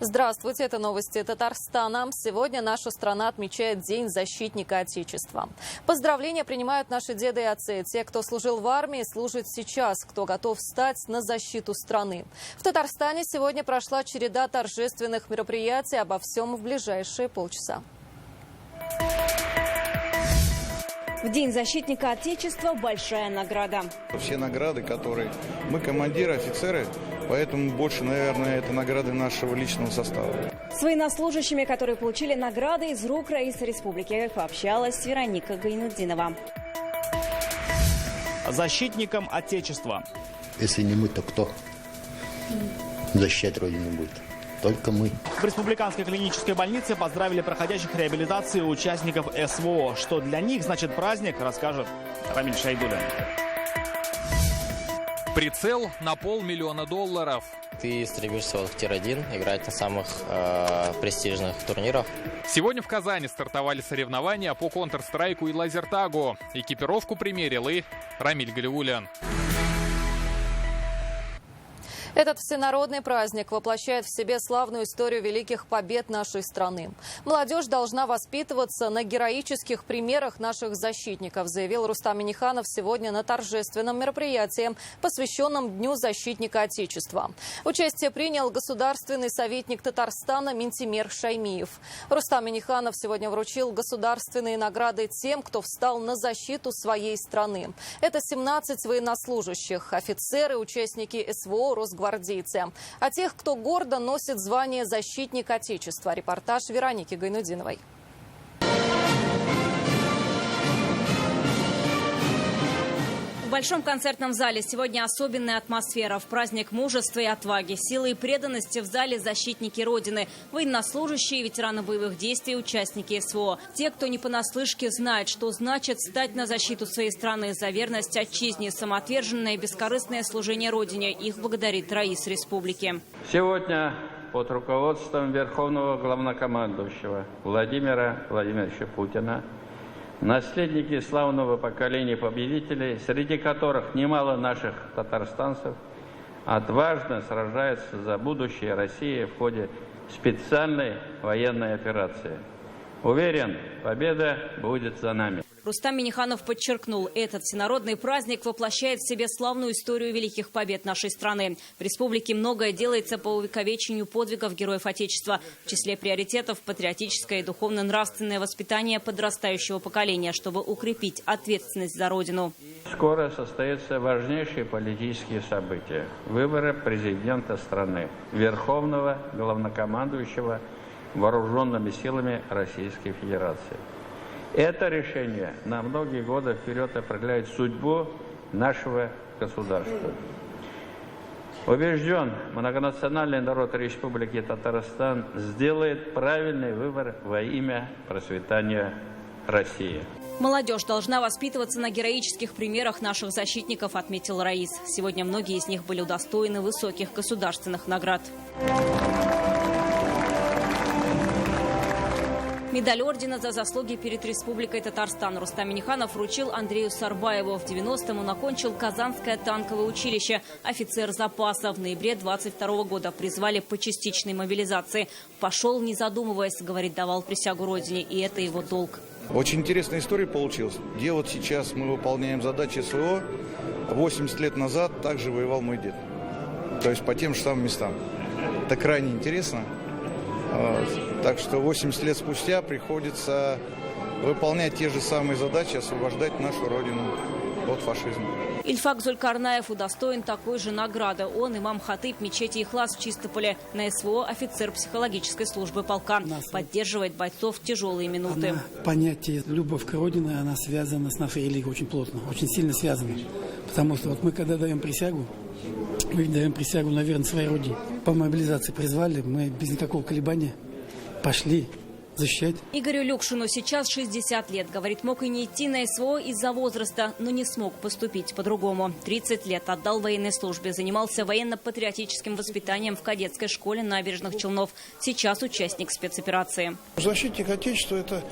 Здравствуйте, это новости Татарстана. Сегодня наша страна отмечает День защитника Отечества. Поздравления принимают наши деды и отцы. Те, кто служил в армии, служит сейчас, кто готов встать на защиту страны. В Татарстане сегодня прошла череда торжественных мероприятий. Обо всем в ближайшие полчаса. В День защитника Отечества большая награда. Все награды, которые мы командиры, офицеры, поэтому больше, наверное, это награды нашего личного состава. С военнослужащими, которые получили награды из рук Раисы Республики, пообщалась Вероника Гайнутдинова. Защитником Отечества. Если не мы, то кто защищать Родину будет? Только мы. В Республиканской клинической больнице поздравили проходящих реабилитацию участников СВО. Что для них значит праздник, расскажет Рамиль Шайдулин. Прицел на $500 000. Ты стремишься в Тир-1 играть на самых престижных турнирах. Сегодня в Казани стартовали соревнования по Counter-Strike и лазертагу. Экипировку примерил и Рамиль Галиуллин. Этот всенародный праздник воплощает в себе славную историю великих побед нашей страны. Молодежь должна воспитываться на героических примерах наших защитников, заявил Рустам Минниханов сегодня на торжественном мероприятии, посвященном Дню защитника Отечества. Участие принял государственный советник Татарстана Минтимер Шаймиев. Рустам Минниханов сегодня вручил государственные награды тем, кто встал на защиту своей страны. Это 17 военнослужащих, офицеры, участники СВО, росгвардейцы. А тех, кто гордо носит звание «Защитник Отечества». Репортаж Вероники Гайнутдиновой. В Большом концертном зале сегодня особенная атмосфера. В праздник мужества и отваги, силы и преданности в зале защитники Родины, военнослужащие, ветераны боевых действий, участники СВО. Те, кто не понаслышке знает, что значит стать на защиту своей страны за верность отчизне, самоотверженное и бескорыстное служение Родине. Их благодарит Раис Республики. Сегодня под руководством Верховного Главнокомандующего Владимира Владимировича Путина наследники славного поколения победителей, среди которых немало наших татарстанцев, отважно сражаются за будущее России в ходе специальной военной операции. Уверен, победа будет за нами. Рустам Минниханов подчеркнул, этот всенародный праздник воплощает в себе славную историю великих побед нашей страны. В республике многое делается по увековечению подвигов героев Отечества. В числе приоритетов патриотическое и духовно-нравственное воспитание подрастающего поколения, чтобы укрепить ответственность за Родину. Скоро состоятся важнейшие политические события. Выборы президента страны, верховного главнокомандующего вооруженными силами Российской Федерации. Это решение на многие годы вперед определяет судьбу нашего государства. Убежден, многонациональный народ Республики Татарстан сделает правильный выбор во имя процветания России. Молодежь должна воспитываться на героических примерах наших защитников, отметил Раис. Сегодня многие из них были удостоены высоких государственных наград. Медаль ордена за заслуги перед Республикой Татарстан Рустам Минниханов вручил Андрею Сарбаеву. В 90-м он окончил Казанское танковое училище. Офицер запаса. В ноябре 22 года призвали по частичной мобилизации. Пошел, не задумываясь, говорит, давал присягу Родине. И это его долг. Очень интересная история получилась. Где вот сейчас мы выполняем задачи СВО, 80 лет назад также воевал мой дед. То есть по тем же самым местам. Это крайне интересно. Так что 80 лет спустя приходится выполнять те же самые задачи, освобождать нашу Родину от фашизма. Ильфак Зулькарнаев удостоен такой же награды. Он имам-хатыб мечети Ихлас в Чистополе. На СВО офицер психологической службы полка. Поддерживает бойцов в тяжелые минуты. Понятие «любовь к Родине», она связана с нашей религией очень плотно, очень сильно связана. Потому что вот мы, когда даем присягу, мы даем присягу на верность своей Родине. По мобилизации призвали, мы без никакого колебания пошли защищать. Игорю Люкшину сейчас 60 лет. Говорит, мог и не идти на СВО из-за возраста, но не смог поступить по-другому. 30 лет отдал военной службе, занимался военно-патриотическим воспитанием в кадетской школе Набережных Челнов. Сейчас участник спецоперации. Защитник Отечества – это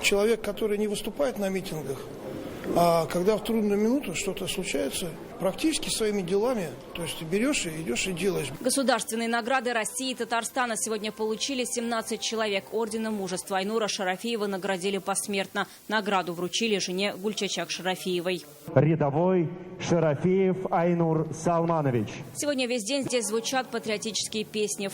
человек, который не выступает на митингах, А когда в трудную минуту что-то случается, практически своими делами, то есть ты берешь и идешь и делаешь. Государственные награды России и Татарстана сегодня получили 17 человек. Орденом Мужества Айнура Шарафиева наградили посмертно. Награду вручили жене Гульчачак Шарафиевой. Рядовой Шарафиев Айнур Салманович. Сегодня весь день здесь звучат патриотические песни.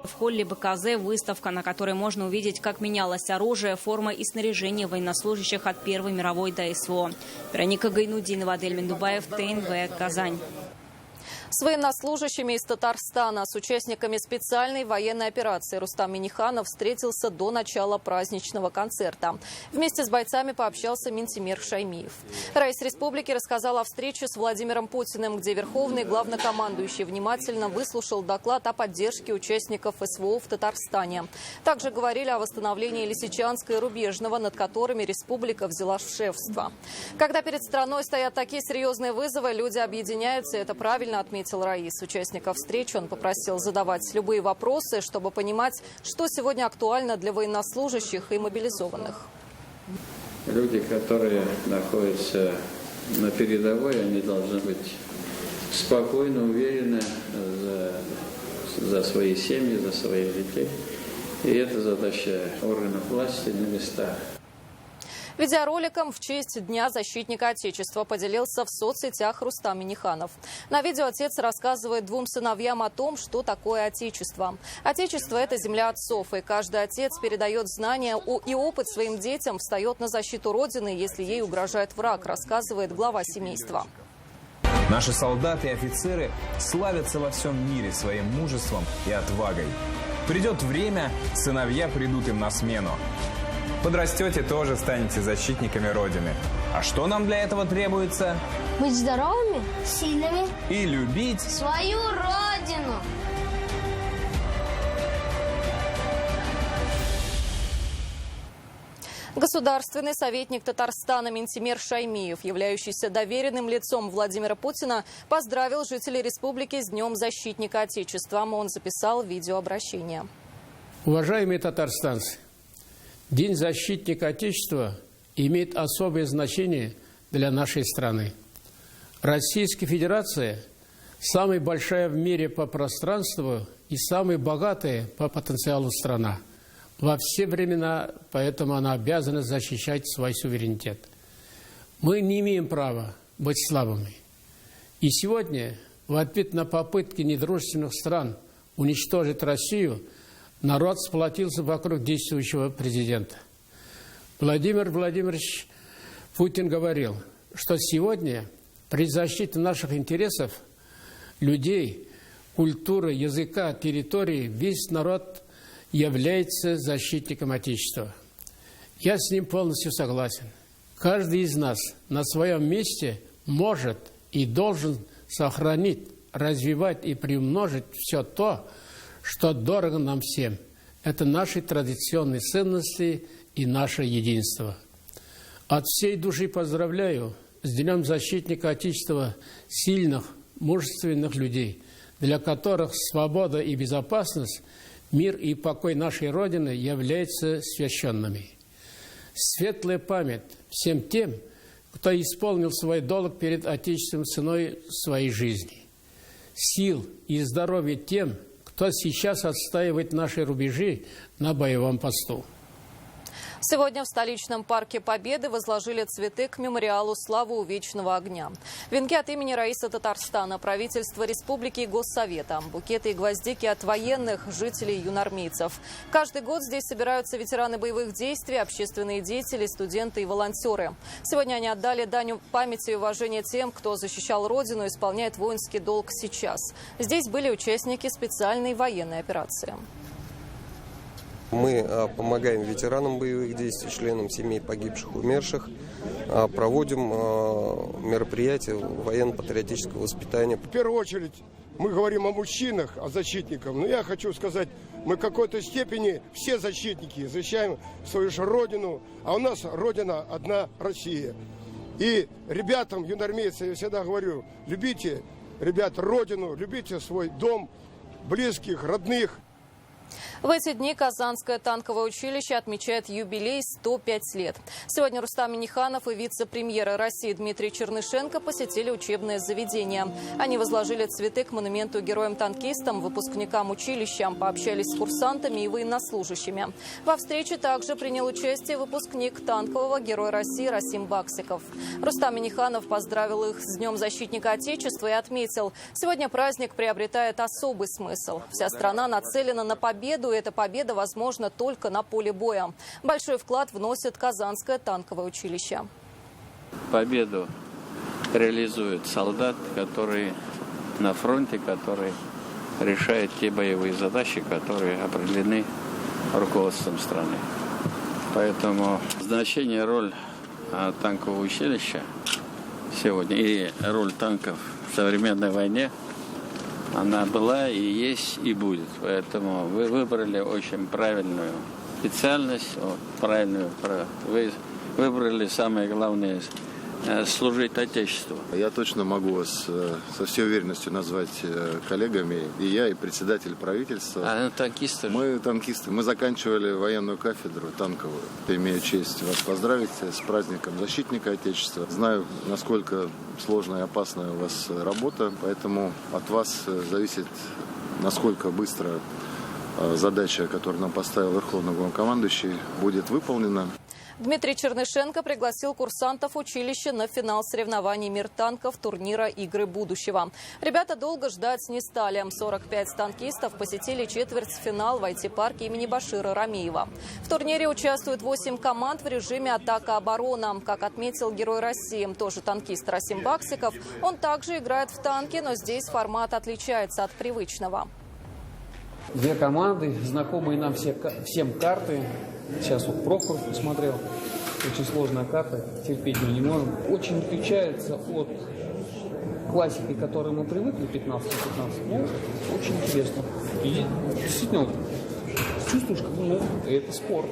В холле БКЗ выставка, на которой можно увидеть, как менялось оружие, форма и снаряжение военнослужащих от Первой мировой до СВО. Вероника Гайнудинова, Адель Мендубаев, ТНВ, Казань. С военнослужащими из Татарстана, с участниками специальной военной операции Рустам Минниханов встретился до начала праздничного концерта. Вместе с бойцами пообщался Минтимер Шаймиев. Раис Республики рассказал о встрече с Владимиром Путиным, где верховный главнокомандующий внимательно выслушал доклад о поддержке участников СВО в Татарстане. Также говорили о восстановлении Лисичанска и Рубежного, над которыми республика взяла шефство. Когда перед страной стоят такие серьезные вызовы, люди объединяются, и это правильно отметил Раис. Участников встречи он попросил задавать любые вопросы, чтобы понимать, что сегодня актуально для военнослужащих и мобилизованных. Люди, которые находятся на передовой, они должны быть спокойны, уверены за свои семьи, за своих детей. И это задача органов власти на местах. Видеороликом в честь Дня защитника Отечества поделился в соцсетях Рустам Минниханов. На видео отец рассказывает двум сыновьям о том, что такое Отечество. Отечество – это земля отцов, и каждый отец передает знания и опыт своим детям, встает на защиту Родины, если ей угрожает враг, рассказывает глава семейства. Наши солдаты и офицеры славятся во всем мире своим мужеством и отвагой. Придет время, сыновья придут им на смену. Подрастете, тоже станете защитниками Родины. А что нам для этого требуется? Быть здоровыми, сильными и любить свою Родину. Государственный советник Татарстана Минтимер Шаймиев, являющийся доверенным лицом Владимира Путина, поздравил жителей республики с Днем защитника Отечества. Он записал видеообращение. Уважаемые татарстанцы, День защитника Отечества имеет особое значение для нашей страны. Российская Федерация – самая большая в мире по пространству и самая богатая по потенциалу страна. Во все времена, поэтому она обязана защищать свой суверенитет. Мы не имеем права быть слабыми. И сегодня, в ответ на попытки недружественных стран уничтожить Россию, народ сплотился вокруг действующего президента. Владимир Владимирович Путин говорил, что сегодня при защите наших интересов, людей, культуры, языка, территории, весь народ является защитником Отечества. Я с ним полностью согласен. Каждый из нас на своем месте может и должен сохранить, развивать и приумножить все то, что дорого нам всем. Это наши традиционные ценности и наше единство. От всей души поздравляю с Днем защитника Отечества сильных, мужественных людей, для которых свобода и безопасность, мир и покой нашей Родины являются священными. Светлая память всем тем, кто исполнил свой долг перед Отечеством ценой своей жизни. Сил и здоровья тем, кто сейчас отстаивает наши рубежи на боевом посту. Сегодня в столичном парке Победы возложили цветы к мемориалу «Слава Вечного огня». Венки от имени Раиса Татарстана, правительства республики и Госсовета, букеты и гвоздики от военных, жителей, юнармейцев. Каждый год здесь собираются ветераны боевых действий, общественные деятели, студенты и волонтеры. Сегодня они отдали дань памяти и уважения тем, кто защищал Родину и исполняет воинский долг сейчас. Здесь были участники специальной военной операции. Мы помогаем ветеранам боевых действий, членам семей погибших, умерших, проводим мероприятия военно-патриотического воспитания. В первую очередь мы говорим о мужчинах, о защитниках. Но я хочу сказать, мы в какой-то степени все защитники, защищаем свою же Родину, а у нас Родина одна Россия. И ребятам, юнармейцам, я всегда говорю, любите, ребят, Родину, любите свой дом, близких, родных. В эти дни Казанское танковое училище отмечает юбилей 105 лет. Сегодня Рустам Минниханов и вице-премьер России Дмитрий Чернышенко посетили учебное заведение. Они возложили цветы к монументу героям-танкистам, выпускникам училища, пообщались с курсантами и военнослужащими. Во встрече также принял участие выпускник танкового героя России Расим Баксиков. Рустам Минниханов поздравил их с Днем защитника Отечества и отметил, сегодня праздник приобретает особый смысл. Вся страна нацелена на победу, и эта победа возможна только на поле боя. Большой вклад вносит Казанское танковое училище. Победу реализует солдат, который на фронте, который решает те боевые задачи, которые определены руководством страны. Поэтому значение, роль танкового училища сегодня и роль танков в современной войне, она была и есть, и будет. Поэтому вы выбрали очень правильную специальность, вы выбрали самое главное – служить Отечеству. Я точно могу вас со всей уверенностью назвать коллегами, и я, и председатель правительства. А танкисты? Мы танкисты. Мы заканчивали военную кафедру танковую. Имею честь вас поздравить с праздником защитника Отечества. Знаю, насколько сложная и опасная у вас работа, поэтому от вас зависит, насколько быстро задача, которую нам поставил Верховный Главнокомандующий, будет выполнена. Дмитрий Чернышенко пригласил курсантов училища на финал соревнований «Мир танков» турнира «Игры будущего». Ребята долго ждать не стали. 45 танкистов посетили четвертьфинал в IT-парке имени Башира Рамеева. В турнире участвуют 8 команд в режиме атака-оборона. Как отметил герой России, тоже танкист Расим Баксиков, он также играет в танки, но здесь формат отличается от привычного. Две команды, знакомые нам всем карты. Сейчас вот Прохоров посмотрел. Очень сложная карта, терпеть мы не можем. Очень отличается от классики, к которой мы привыкли, 15-15. Ну, очень интересно. И действительно, чувствуешь, как это спорт.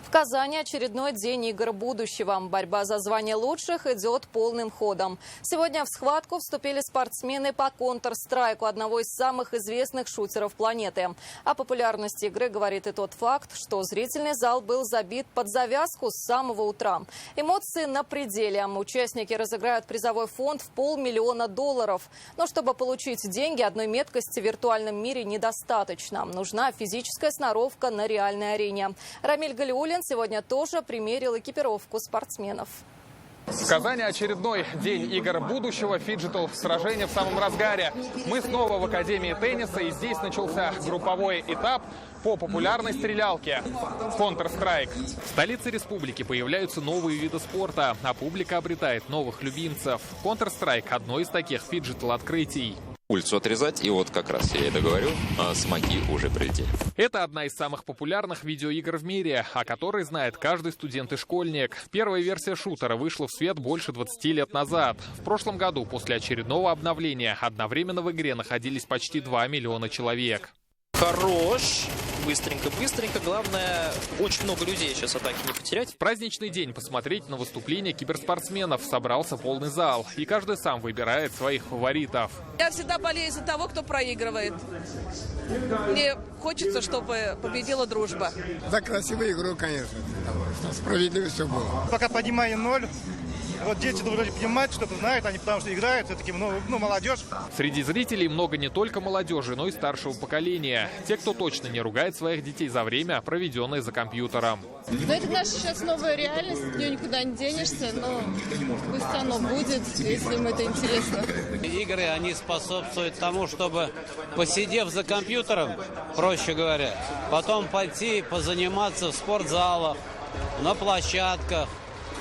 В Казани очередной день игр будущего. Борьба за звание лучших идет полным ходом. Сегодня в схватку вступили спортсмены по Counter-Strike, одного из самых известных шутеров планеты. О популярности игры говорит и тот факт, что зрительный зал был забит под завязку с самого утра. Эмоции на пределе. Участники разыграют призовой фонд в $500 000. Но чтобы получить деньги, одной меткости в виртуальном мире недостаточно. Нужна физическая сноровка на реальной арене. Рамиль Галиуллин сегодня тоже примерил экипировку спортсменов. В Казани очередной день игр будущего. Фиджитал сражение в самом разгаре. Мы снова в Академии тенниса, и здесь начался групповой этап по популярной стрелялке Counter-Strike. В столице республики появляются новые виды спорта, а публика обретает новых любимцев. Counter-Strike – одно из таких фиджитал-открытий. Улицу отрезать, и вот как раз я это говорю, смоки уже прилетели. Это одна из самых популярных видеоигр в мире, о которой знает каждый студент и школьник. Первая версия шутера вышла в свет больше 20 лет назад. В прошлом году, после очередного обновления, одновременно в игре находились почти 2 миллиона человек. Хорош. Быстренько. Главное, очень много людей сейчас атаки не потерять. В праздничный день посмотреть на выступления киберспортсменов собрался полный зал. И каждый сам выбирает своих фаворитов. Я всегда болею за того, кто проигрывает. Мне хочется, чтобы победила дружба. За красивую игру, конечно. Справедливо все было. Пока понимание 0. Вот дети должны понимать, что-то знают, они потому что играют, все-таки молодежь. Среди зрителей много не только молодежи, но и старшего поколения. Те, кто точно не ругает своих детей за время, проведенное за компьютером. Но это наша сейчас новая реальность, от нее никуда не денешься, но пусть оно будет, если им это интересно. Игры, они способствуют тому, чтобы, посидев за компьютером, проще говоря, потом пойти позаниматься в спортзалах, на площадках.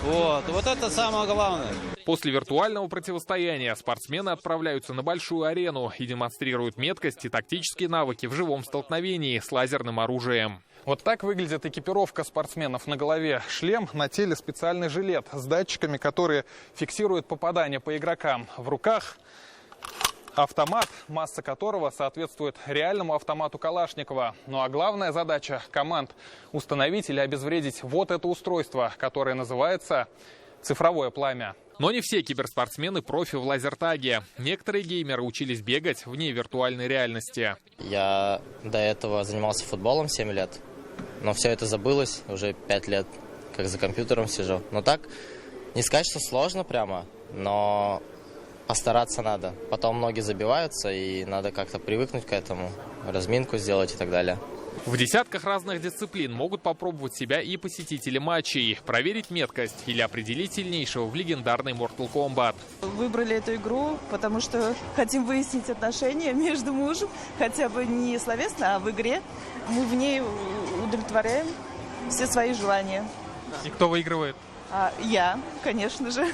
Вот это самое главное. После виртуального противостояния спортсмены отправляются на большую арену и демонстрируют меткость и тактические навыки в живом столкновении с лазерным оружием. Вот так выглядит экипировка спортсменов. На голове шлем, на теле специальный жилет с датчиками, которые фиксируют попадание по игрокам. В руках автомат, масса которого соответствует реальному автомату Калашникова. Ну а главная задача команд — установить или обезвредить вот это устройство, которое называется цифровое пламя. Но не все киберспортсмены профи в лазертаге. Некоторые геймеры учились бегать вне виртуальной реальности. Я до этого занимался футболом 7 лет, но все это забылось, уже 5 лет, как за компьютером сижу. Но так, не сказать, что сложно прямо, но постараться надо. Потом ноги забиваются, и надо как-то привыкнуть к этому, разминку сделать и так далее. В десятках разных дисциплин могут попробовать себя и посетители матчей, проверить меткость или определить сильнейшего в легендарный Mortal Kombat. Выбрали эту игру, потому что хотим выяснить отношения между мужем, хотя бы не словесно, а в игре. Мы в ней удовлетворяем все свои желания. И кто выигрывает? Я, конечно же.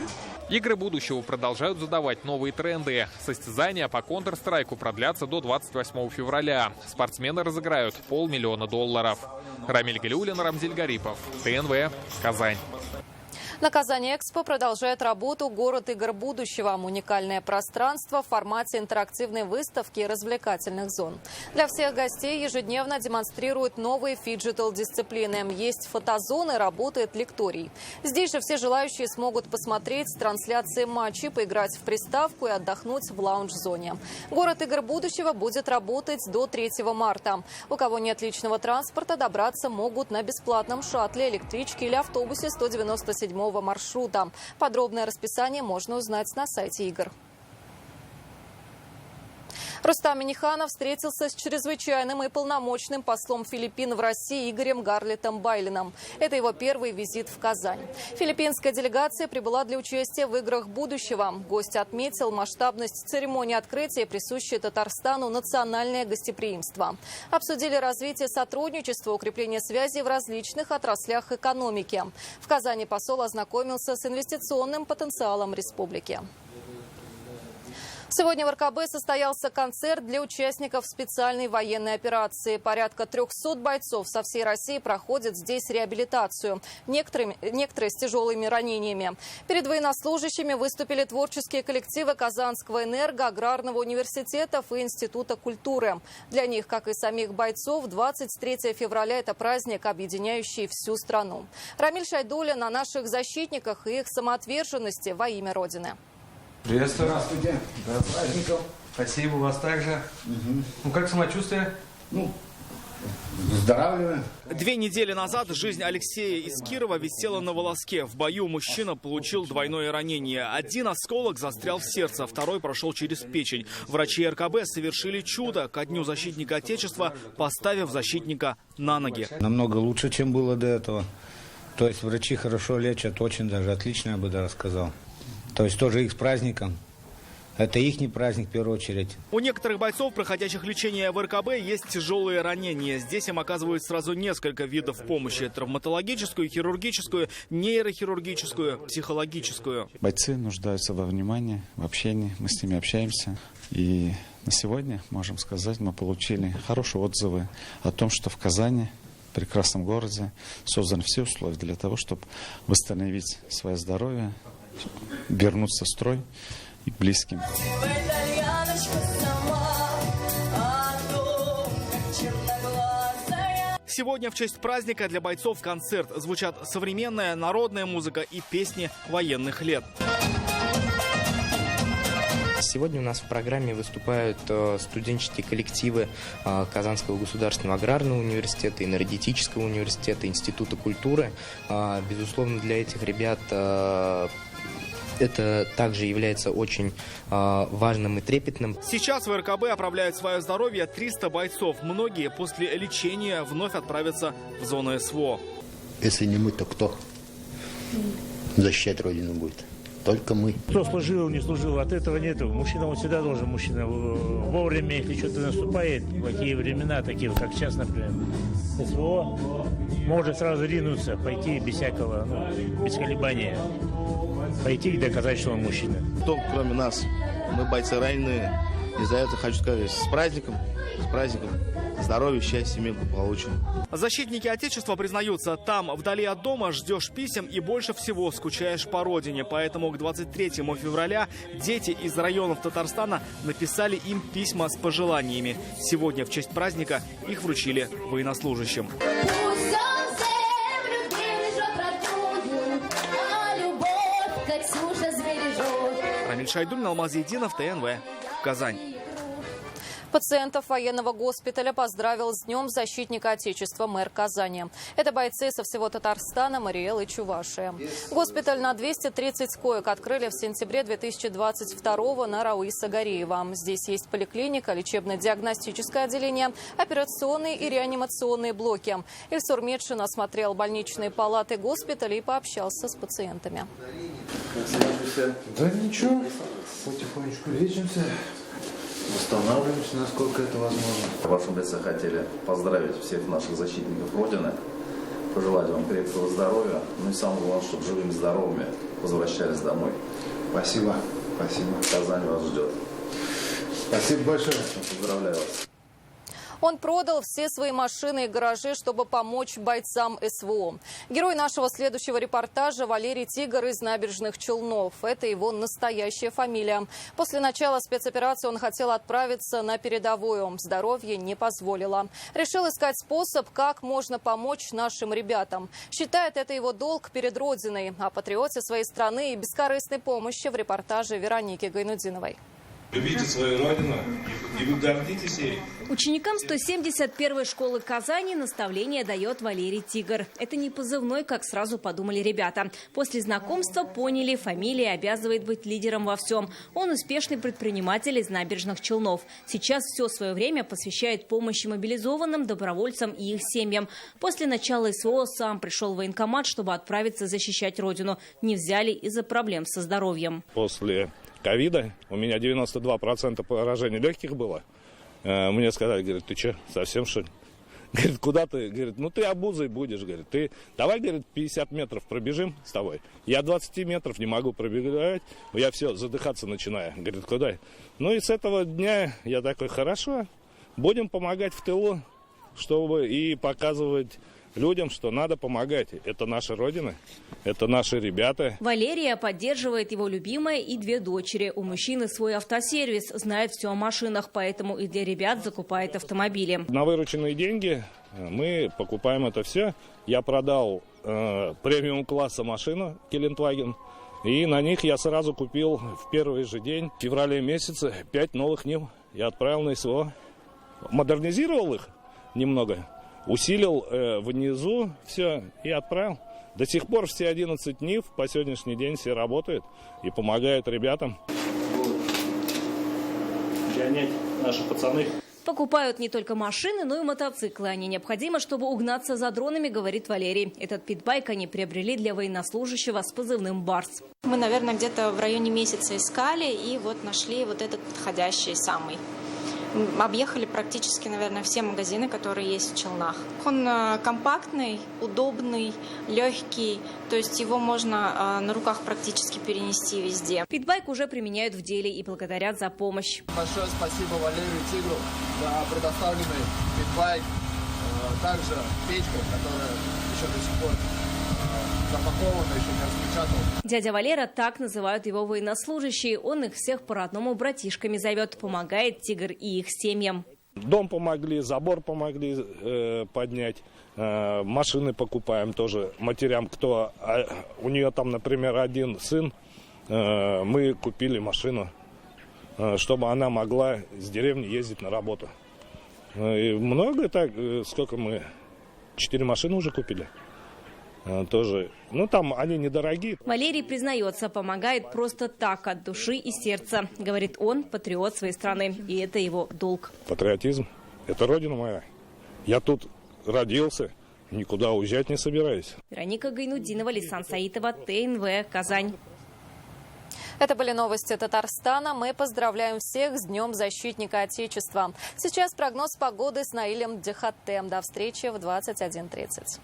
Игры будущего продолжают задавать новые тренды. Состязания по Counter-Strike продлятся до 28 февраля. Спортсмены разыграют $500 000. Рамиль Галиуллин, Рамзиль Гарипов, ТНВ, Казань. На Казань-Экспо продолжает работу «Город игр будущего» – уникальное пространство в формате интерактивной выставки и развлекательных зон. Для всех гостей ежедневно демонстрируют новые фиджитал-дисциплины. Есть фотозоны, работает лекторий. Здесь же все желающие смогут посмотреть трансляции матчей, поиграть в приставку и отдохнуть в лаунж-зоне. «Город игр будущего» будет работать до 3 марта. У кого нет личного транспорта, добраться могут на бесплатном шаттле, электричке или автобусе 197-го маршрута. Подробное расписание можно узнать на сайте игр. Рустам Минниханов встретился с чрезвычайным и полномочным послом Филиппин в России Игорем Гарлетом Байлином. Это его первый визит в Казань. Филиппинская делегация прибыла для участия в играх будущего. Гость отметил масштабность церемонии открытия, присущей Татарстану национальное гостеприимство. Обсудили развитие сотрудничества, укрепление связей в различных отраслях экономики. В Казани посол ознакомился с инвестиционным потенциалом республики. Сегодня в РКБ состоялся концерт для участников специальной военной операции. Порядка 300 бойцов со всей России проходят здесь реабилитацию. Некоторые с тяжелыми ранениями. Перед военнослужащими выступили творческие коллективы Казанского энерго, Аграрного университетов и Института культуры. Для них, как и самих бойцов, 23 февраля – это праздник, объединяющий всю страну. Рамиль Шайдуллин о наших защитниках и их самоотверженности во имя Родины. Приветствую. Здравствуйте. С праздником. Спасибо, у вас также. Ну, как самочувствие? Выздоравливаем. 2 недели назад жизнь Алексея из Кирова висела на волоске. В бою мужчина получил двойное ранение. Один осколок застрял в сердце, второй прошел через печень. Врачи РКБ совершили чудо ко Дню защитника Отечества, поставив защитника на ноги. Намного лучше, чем было до этого. То есть врачи хорошо лечат, очень даже отлично, я бы даже сказал. То есть тоже их с праздником. Это ихний праздник в первую очередь. У некоторых бойцов, проходящих лечение в РКБ, есть тяжелые ранения. Здесь им оказывают сразу несколько видов помощи. Травматологическую, хирургическую, нейрохирургическую, психологическую. Бойцы нуждаются во внимании, в общении. Мы с ними общаемся. И на сегодня, можем сказать, мы получили хорошие отзывы о том, что в Казани, в прекрасном городе, созданы все условия для того, чтобы восстановить свое здоровье, вернуться в строй и к близким. Сегодня в честь праздника для бойцов концерт. Звучат современная народная музыка и песни военных лет. Сегодня у нас в программе выступают студенческие коллективы Казанского государственного аграрного университета, Энергетического университета, Института культуры. Безусловно, для этих ребят это также является очень важным и трепетным. Сейчас в РКБ оправляют свое здоровье 300 бойцов. Многие после лечения вновь отправятся в зону СВО. Если не мы, то кто защищать Родину будет? Только мы. Кто служил, не служил, от этого нету. Мужчина, он всегда должен, мужчина вовремя, если что-то наступает, в такие времена, такие как сейчас, например, СВО, может сразу ринуться, пойти без всякого, без колебания, пойти и доказать, что он мужчина. Кто, кроме нас? Мы бойцы раненые. И за это хочу сказать, с праздником, здоровья, счастья, мира, благополучия. Защитники Отечества признаются, там, вдали от дома, ждешь писем и больше всего скучаешь по родине. Поэтому к 23 февраля дети из районов Татарстана написали им письма с пожеланиями. Сегодня в честь праздника их вручили военнослужащим. Камиль Шайдуллин, Алмаз Единов, ТНВ, Казань. Пациентов военного госпиталя поздравил с Днем защитника Отечества мэр Казани. Это бойцы со всего Татарстана, Мариэл и Чувашия. Госпиталь на 230 коек открыли в сентябре 2022 на Рауиса Гариева. Здесь есть поликлиника, лечебно-диагностическое отделение, операционные и реанимационные блоки. Ильсур Медшин осмотрел больничные палаты госпиталя и пообщался с пациентами. Да ничего, потихонечку лечимся. Восстанавливаемся, насколько это возможно. В вашем лице хотели поздравить всех наших защитников Родины, пожелать вам крепкого здоровья, ну и самое главное, чтобы живыми, здоровыми возвращались домой. Спасибо, спасибо. Казань вас ждет. Спасибо большое. Поздравляю вас. Он продал все свои машины и гаражи, чтобы помочь бойцам СВО. Герой нашего следующего репортажа Валерий Тигр из Набережных Челнов. Это его настоящая фамилия. После начала спецоперации он хотел отправиться на передовую. Здоровье не позволило. Решил искать способ, как можно помочь нашим ребятам. Считает это его долг перед Родиной. О патриоте своей страны и бескорыстной помощи в репортаже Вероники Гайнудиновой. Любите свою родину и вы гордитесь ей. Ученикам 171-й школы Казани наставление дает Валерий Тигр. Это не позывной, как сразу подумали ребята. После знакомства поняли, фамилия обязывает быть лидером во всем. Он успешный предприниматель из Набережных Челнов. Сейчас все свое время посвящает помощи мобилизованным, добровольцам и их семьям. После начала СВО сам пришел в военкомат, чтобы отправиться защищать родину. Не взяли из-за проблем со здоровьем. После ковида у меня 92% поражений легких было. Мне сказали, говорит, ты что, совсем что ли? Говорит, куда ты? Говорит, ну ты обузой будешь. Говорит, ты давай, говорит, 50 метров пробежим с тобой. Я 20 метров не могу пробегать, я все, задыхаться начинаю. Говорит, куда? Ну и с этого дня я такой, хорошо, будем помогать в тылу, чтобы и показывать людям, что надо помогать. Это наша Родина, это наши ребята. Валерия поддерживает его любимая и две дочери. У мужчины свой автосервис, знает все о машинах, поэтому и для ребят закупает автомобили. На вырученные деньги мы покупаем это все. Я продал премиум-класса машину Гелендваген, и на них я сразу купил в первый же день, в феврале месяце, 5 новых Нив. Я отправил на СВО, модернизировал их немного, усилил внизу все и отправил. До сих пор все 11 Нив по сегодняшний день все работают и помогают ребятам. Гонять наши пацаны. Покупают не только машины, но и мотоциклы. Они необходимы, чтобы угнаться за дронами, говорит Валерий. Этот питбайк они приобрели для военнослужащего с позывным «Барс». Мы, наверное, где-то в районе месяца искали и вот нашли вот этот подходящий самый. Объехали практически, наверное, все магазины, которые есть в Челнах. Он компактный, удобный, легкий, то есть его можно на руках практически перенести везде. Питбайк уже применяют в деле и благодарят за помощь. Большое спасибо Валерию Тигру за предоставленный питбайк. Также Петька, которая еще до сих пор запакована, еще не распечатал. Дядя Валера, так называют его военнослужащие. Он их всех по-родному братишками зовет. Помогает Тигр и их семьям. Дом помогли, забор помогли поднять. Машины покупаем тоже матерям, кто у нее там, например, один сын. Мы купили машину, чтобы она могла с деревни ездить на работу. И много так, сколько мы, 4 машины уже купили. Тоже, ну там они недорогие. Валерий признается, помогает просто так, от души и сердца. Говорит, он патриот своей страны, и это его долг. Патриотизм – это родина моя. Я тут родился, никуда уезжать не собираюсь. Вероника Гайнудинова, Лисан Саитова, ТНВ, Казань. Это были новости Татарстана. Мы поздравляем всех с Днем защитника Отечества. Сейчас прогноз погоды с Наилем Дехаттем. До встречи в 21:30.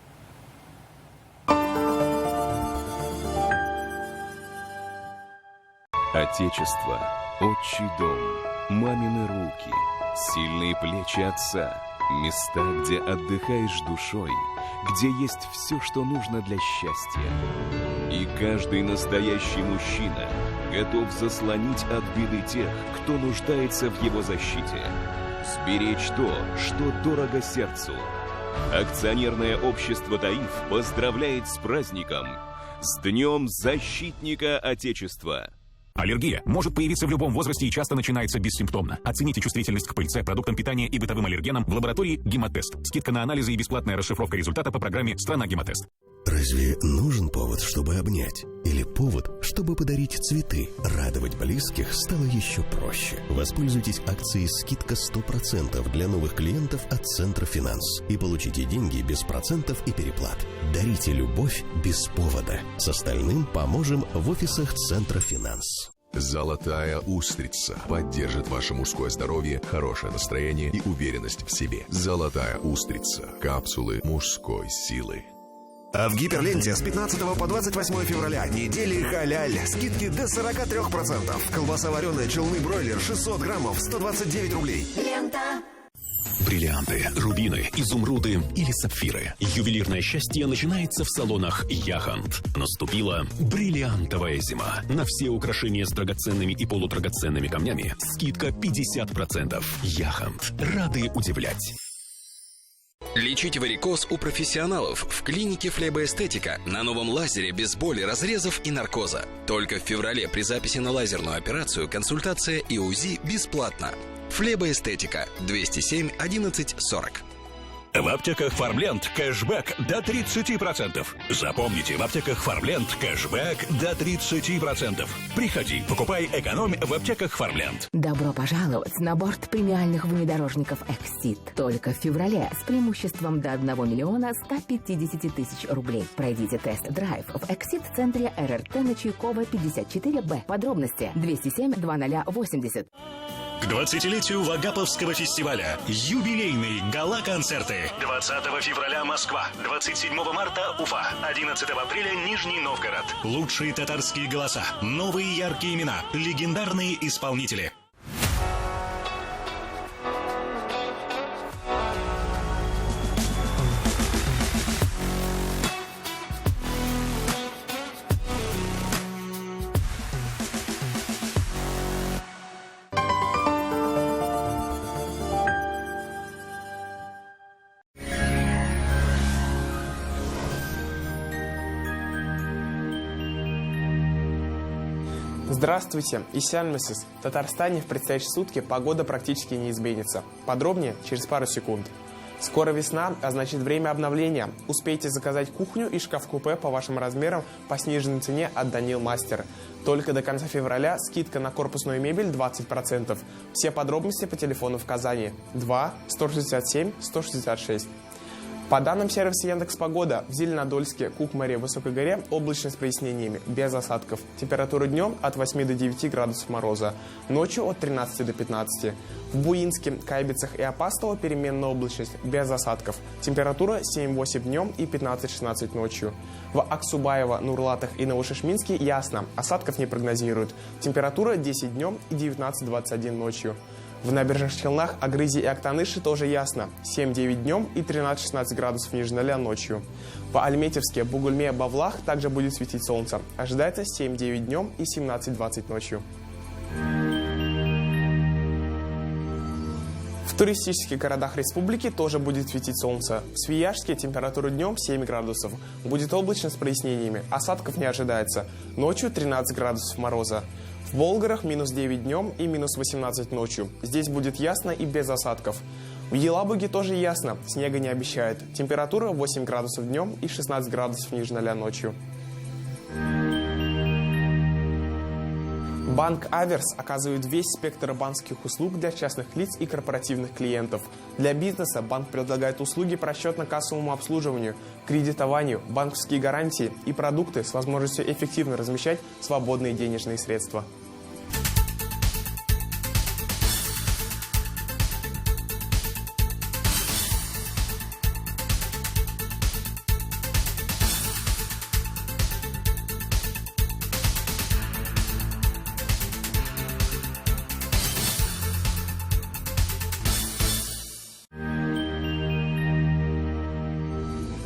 Отечество, отчий дом, мамины руки, сильные плечи отца, места, где отдыхаешь душой, где есть все, что нужно для счастья. И каждый настоящий мужчина готов заслонить от беды тех, кто нуждается в его защите. Сберечь то, что дорого сердцу. Акционерное общество «Таиф» поздравляет с праздником, с Днем защитника Отечества. Аллергия может появиться в любом возрасте и часто начинается бессимптомно. Оцените чувствительность к пыльце, продуктам питания и бытовым аллергенам в лаборатории «Гемотест». Скидка на анализы и бесплатная расшифровка результата по программе «Страна Гемотест». Разве нужен повод, чтобы обнять? Или повод, чтобы подарить цветы? Радовать близких стало еще проще. Воспользуйтесь акцией «Скидка 100% для новых клиентов от Центра Финанс и получите деньги без процентов и переплат. Дарите любовь без повода. С остальным поможем в офисах Центра Финанс. «Золотая устрица» поддержит ваше мужское здоровье, хорошее настроение и уверенность в себе. «Золотая устрица» – капсулы мужской силы. А в Гиперленте с 15 по 28 февраля недели халяль. Скидки до 43%. Колбаса вареная челны бройлер 600 граммов 129 рублей. Лента. Бриллианты, рубины, изумруды или сапфиры. Ювелирное счастье начинается в салонах «Яхант». Наступила бриллиантовая зима. На все украшения с драгоценными и полудрагоценными камнями скидка 50%. «Яхант». Рады удивлять. Лечите варикоз у профессионалов в клинике Флебоэстетика на новом лазере без боли, разрезов и наркоза. Только в феврале при записи на лазерную операцию консультация и УЗИ бесплатно. Флебоэстетика 207 11 40. В аптеках «Фармленд» кэшбэк до 30%. Запомните, в аптеках «Фармленд» кэшбэк до 30%. Приходи, покупай, экономь в аптеках «Фармленд». Добро пожаловать на борт премиальных внедорожников «Эксид». Только в феврале с преимуществом до 1 миллиона 150 тысяч рублей. Пройдите тест-драйв в «Эксид»-центре РРТ на Чайкова 54Б. Подробности 207 2080. К 20-летию Вагаповского фестиваля юбилейные гала-концерты. 20 февраля Москва, 27 марта Уфа, 11 апреля Нижний Новгород. Лучшие татарские голоса, новые яркие имена, легендарные исполнители. Здравствуйте, Исянмесис. В Татарстане в предстоящие сутки погода практически не изменится. Подробнее через пару секунд. Скоро весна, а значит время обновления. Успейте заказать кухню и шкаф-купе по вашим размерам по сниженной цене от Данил Мастер. Только до конца февраля скидка на корпусную мебель 20%. Все подробности по телефону в Казани 2 167 166. По данным сервиса Яндекс.Погода, в Зеленодольске, Кукмаре, Высокой горе облачно с прояснениями, без осадков. Температура днем от 8 до 9 градусов мороза, ночью от 13 до 15. В Буинске, Кайбицах и Апастово переменная облачность, без осадков. Температура 7-8 днем и 15-16 ночью. В Аксубаево, Нурлатах и Новошишминске ясно, осадков не прогнозируют. Температура 10 днем и 19-21 ночью. В Набережных Челнах, Агрызе и Актаныше тоже ясно. 7-9 днем и 13-16 градусов ниже 0 ночью. По Альметьевске, Бугульме, Бавлах также будет светить солнце. Ожидается 7-9 днем и 17-20 ночью. В туристических городах республики тоже будет светить солнце. В Свияжске температура днем 7 градусов. Будет облачно с прояснениями. Осадков не ожидается. Ночью 13 градусов мороза. В Болгарах минус 9 днем и минус 18 ночью. Здесь будет ясно и без осадков. В Елабуге тоже ясно, снега не обещают. Температура 8 градусов днем и 16 градусов ниже 0 ночью. Банк Аверс оказывает весь спектр банковских услуг для частных лиц и корпоративных клиентов. Для бизнеса банк предлагает услуги по расчетно-кассовому обслуживанию, кредитованию, банковские гарантии и продукты с возможностью эффективно размещать свободные денежные средства.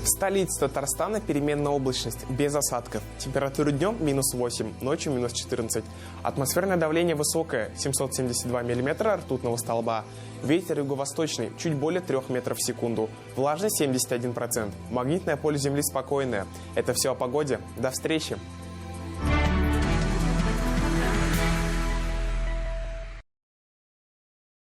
В столице Татарстана переменная облачность, без осадков. Температура днем минус 8, ночью минус 14. Атмосферное давление высокое, 772 миллиметра ртутного столба. Ветер юго-восточный, чуть более 3 метров в секунду. Влажность 71%. Магнитное поле Земли спокойное. Это все о погоде. До встречи!